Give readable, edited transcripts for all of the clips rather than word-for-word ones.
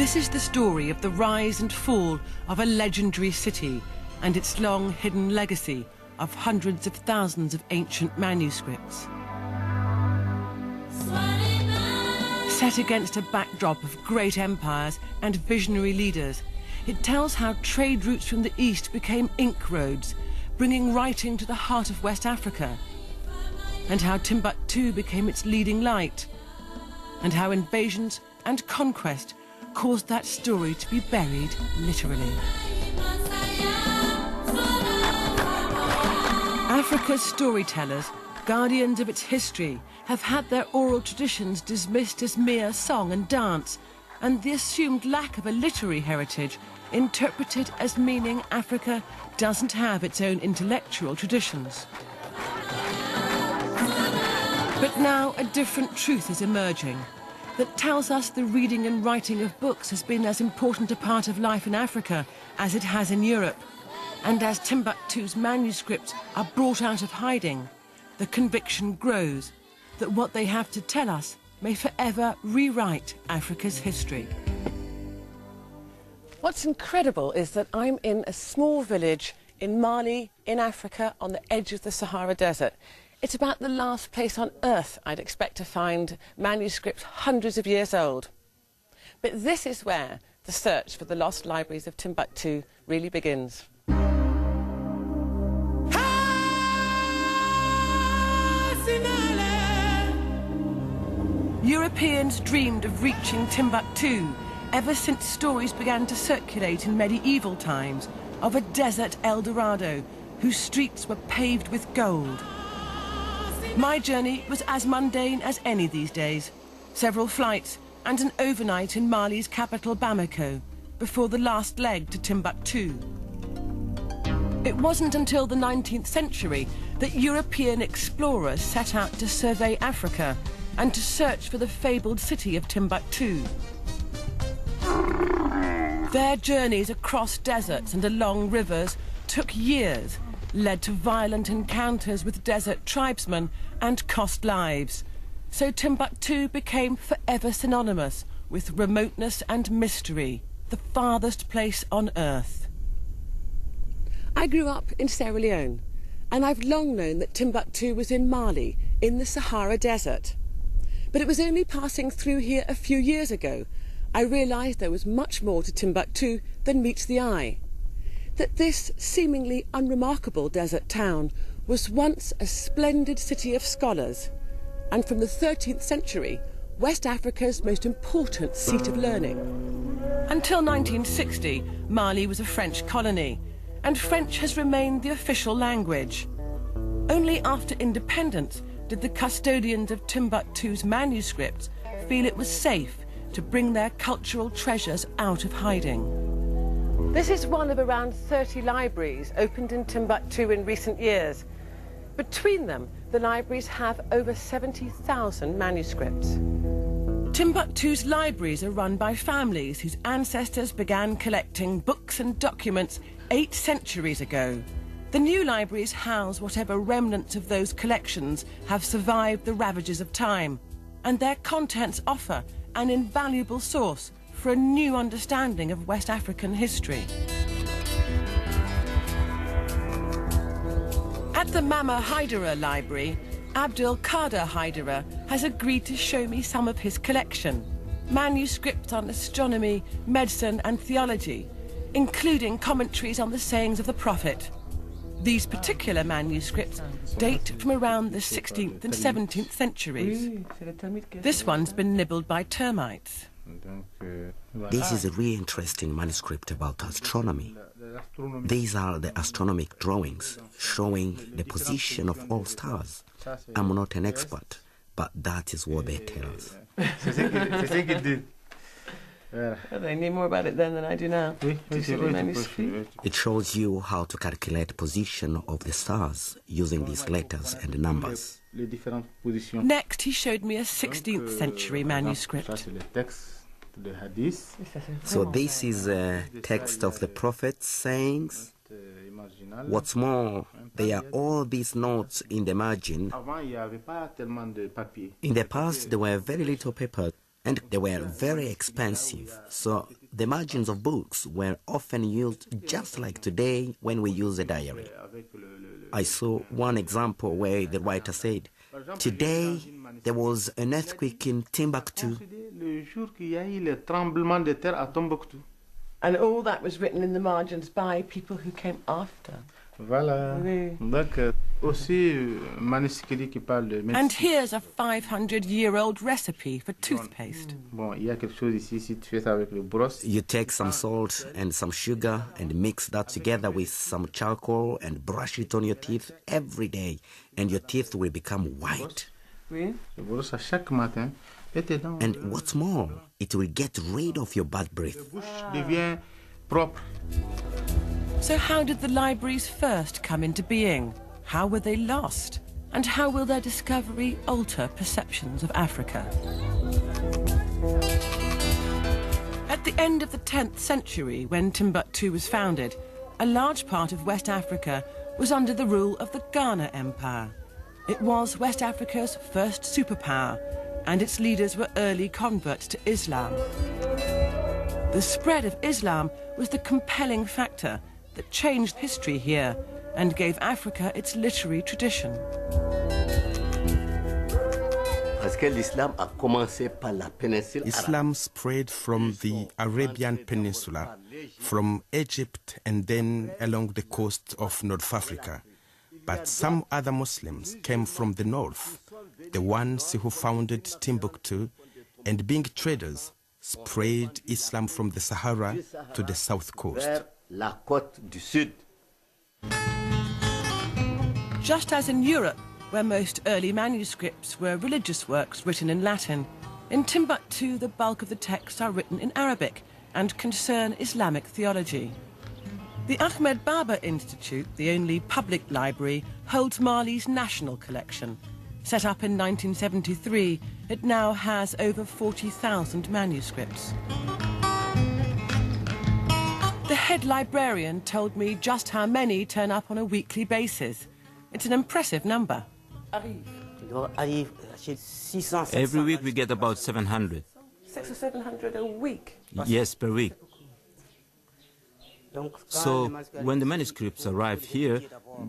This is the story of the rise and fall of a legendary city and its long hidden legacy of hundreds of thousands of ancient manuscripts. Set against a backdrop of great empires and visionary leaders, it tells how trade routes from the east became ink roads, bringing writing to the heart of West Africa, and how Timbuktu became its leading light, and how invasions and conquest caused that story to be buried literally. Africa's storytellers, guardians of its history, have had their oral traditions dismissed as mere song and dance, and the assumed lack of a literary heritage interpreted as meaning Africa doesn't have its own intellectual traditions. But now a different truth is emerging that tells us the reading and writing of books has been as important a part of life in Africa as it has in Europe. And as Timbuktu's manuscripts are brought out of hiding, the conviction grows that what they have to tell us may forever rewrite Africa's history. What's incredible is that I'm in a small village in Mali, in Africa, on the edge of the Sahara Desert. It's about the last place on Earth I'd expect to find manuscripts hundreds of years old. But this is where the search for the Lost Libraries of Timbuktu really begins. Europeans dreamed of reaching Timbuktu ever since stories began to circulate in medieval times of a desert El Dorado whose streets were paved with gold. My journey was as mundane as any these days. Several flights and an overnight in Mali's capital Bamako before the last leg to Timbuktu. It wasn't until the 19th century that European explorers set out to survey Africa and to search for the fabled city of Timbuktu. Their journeys across deserts and along rivers took years, led to violent encounters with desert tribesmen and cost lives. So Timbuktu became forever synonymous with remoteness and mystery, the farthest place on Earth. I grew up in Sierra Leone, and I've long known that Timbuktu was in Mali, in the Sahara Desert. But it was only passing through here a few years ago I realised there was much more to Timbuktu than meets the eye. That this seemingly unremarkable desert town was once a splendid city of scholars, and from the 13th century, West Africa's most important seat of learning. Until 1960, Mali was a French colony, and French has remained the official language. Only after independence did the custodians of Timbuktu's manuscripts feel it was safe to bring their cultural treasures out of hiding. This is one of around 30 libraries opened in Timbuktu in recent years. Between them, the libraries have over 70,000 manuscripts. Timbuktu's libraries are run by families whose ancestors began collecting books and documents 8 centuries ago. The new libraries house whatever remnants of those collections have survived the ravages of time, and their contents offer an invaluable source for a new understanding of West African history. At the Mama Haidara Library, Abdul Qadir Haidara has agreed to show me some of his collection, manuscripts on astronomy, medicine and theology, including commentaries on the sayings of the Prophet. These particular manuscripts date from around the 16th and 17th centuries. This one's been nibbled by termites. This is a really interesting manuscript about astronomy. These are the astronomic drawings showing the position of all stars. I'm not an expert, but that is what they tell us. They knew more about it then than I do now. It shows you how to calculate position of the stars using these letters and numbers. Next, he showed me a 16th century manuscript. So this is a text of the Prophet's sayings. What's more, there are all these notes in the margin. In the past, there were very little paper and they were very expensive, so the margins of books were often used just like today when we use a diary. I saw one example where the writer said, "Today there was an earthquake in Timbuktu." And all that was written in the margins by people who came after. Voilà. Oui. Donc, aussi, manuscrit qui parle de médecine. And here's a 500-year-old recipe for toothpaste. Bon, il y a quelque chose ici, si tu fais ça avec le brosse. You take some salt and some sugar and mix that together with some charcoal and brush it on your teeth every day, and your teeth will become white. Oui. Je brosse à chaque matin. Et tes dents, And what's more, it will get rid of your bad breath. la bouche devient propre. So how did the libraries first come into being? How were they lost? And how will their discovery alter perceptions of Africa? At the end of the 10th century, when Timbuktu was founded, a large part of West Africa was under the rule of the Ghana Empire. It was West Africa's first superpower, and its leaders were early converts to Islam. The spread of Islam was the compelling factor that changed history here and gave Africa its literary tradition. Islam spread from the Arabian Peninsula, from Egypt and then along the coast of North Africa. But some other Muslims came from the north, the ones who founded Timbuktu, and being traders, spread Islam from the Sahara to the south coast. Just as in Europe, where most early manuscripts were religious works written in Latin, in Timbuktu the bulk of the texts are written in Arabic and concern Islamic theology. The Ahmed Baba Institute, the only public library, holds Mali's national collection. Set up in 1973, it now has over 40,000 manuscripts. The head librarian told me just how many turn up on a weekly basis. It's an impressive number. Every week we get about 700. 600 or 700 a week? Yes, per week. So, when the manuscripts arrive here,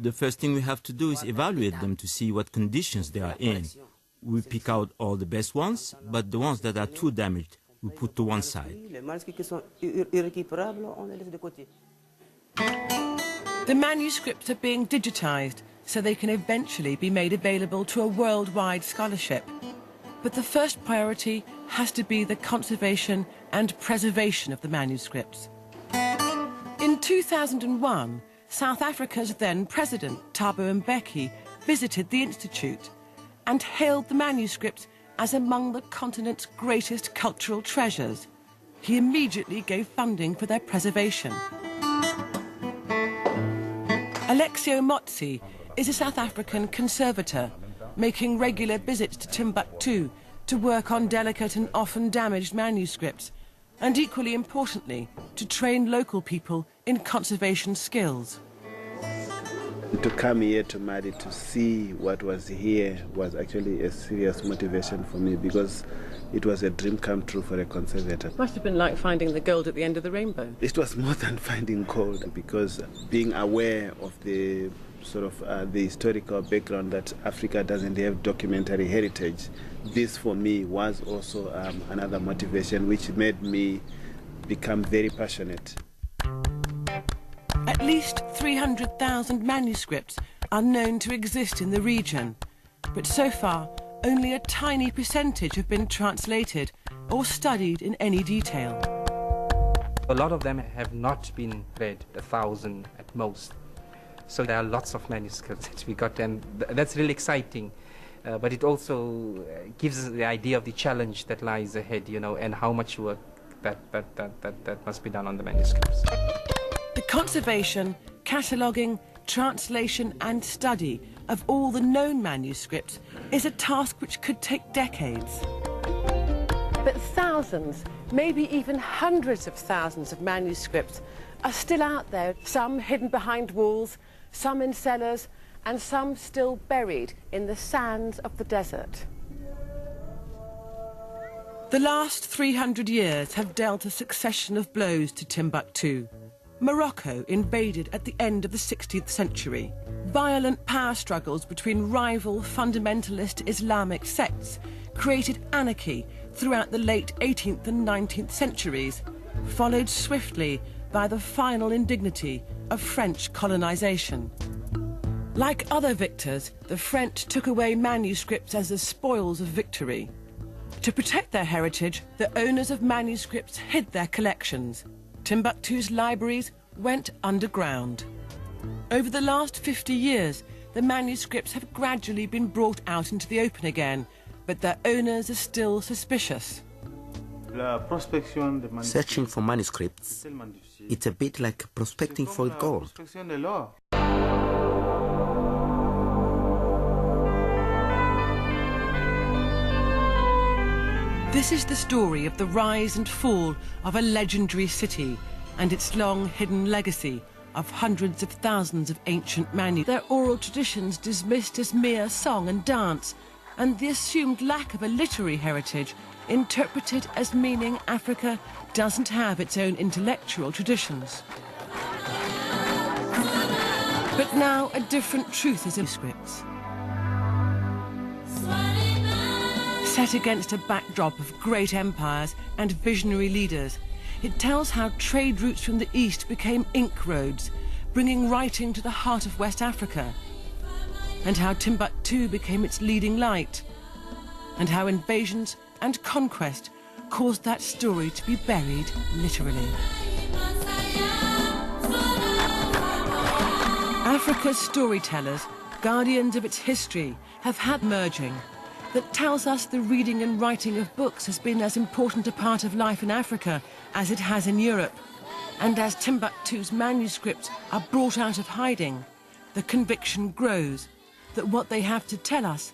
the first thing we have to do is evaluate them to see what conditions they are in. We pick out all the best ones, but the ones that are too damaged, we put to one side. The manuscripts are being digitized so they can eventually be made available to a worldwide scholarship. But the first priority has to be the conservation and preservation of the manuscripts. In 2001, South Africa's then president, Thabo Mbeki, visited the institute and hailed the manuscripts as among the continent's greatest cultural treasures. He immediately gave funding for their preservation. Alexio Motsi is a South African conservator, making regular visits to Timbuktu to work on delicate and often damaged manuscripts, and equally importantly, to train local people in conservation skills. To come here to Mali to see what was here was actually a serious motivation for me, because it was a dream come true for a conservator. Must have been like finding the gold at the end of the rainbow. It was more than finding gold, because being aware of the sort of the historical background that Africa doesn't have documentary heritage, this for me was also another motivation which made me become very passionate. At least 300,000 manuscripts are known to exist in the region, but so far only a tiny percentage have been translated or studied in any detail. A lot of them have not been read, 1,000 at most. So there are lots of manuscripts that we got, and that's really exciting. But it also gives us the idea of the challenge that lies ahead, you know, and how much work that must be done on the manuscripts. The conservation, cataloguing, translation and study of all the known manuscripts is a task which could take decades. But thousands, maybe even hundreds of thousands of manuscripts are still out there, some hidden behind walls, some in cellars, and some still buried in the sands of the desert. The last 300 years have dealt a succession of blows to Timbuktu. Morocco invaded at the end of the 16th century. Violent power struggles between rival fundamentalist Islamic sects created anarchy throughout the late 18th and 19th centuries, followed swiftly by the final indignity of French colonization. Like other victors, the French took away manuscripts as the spoils of victory. To protect their heritage, the owners of manuscripts hid their collections. Timbuktu's libraries went underground. Over the last 50 years, the manuscripts have gradually been brought out into the open again, but their owners are still suspicious. Searching for manuscripts, it's a bit like prospecting for gold. This is the story of the rise and fall of a legendary city and its long hidden legacy of hundreds of thousands of ancient manuscripts, their oral traditions dismissed as mere song and dance, and the assumed lack of a literary heritage interpreted as meaning Africa doesn't have its own intellectual traditions. But now a different truth is in scripts. Set against a backdrop of great empires and visionary leaders, it tells how trade routes from the east became ink roads, bringing writing to the heart of West Africa, and how Timbuktu became its leading light, and how invasions and conquest caused that story to be buried literally. Africa's storytellers, guardians of its history, have had merging that tells us the reading and writing of books has been as important a part of life in Africa as it has in Europe. And as Timbuktu's manuscripts are brought out of hiding, the conviction grows that what they have to tell us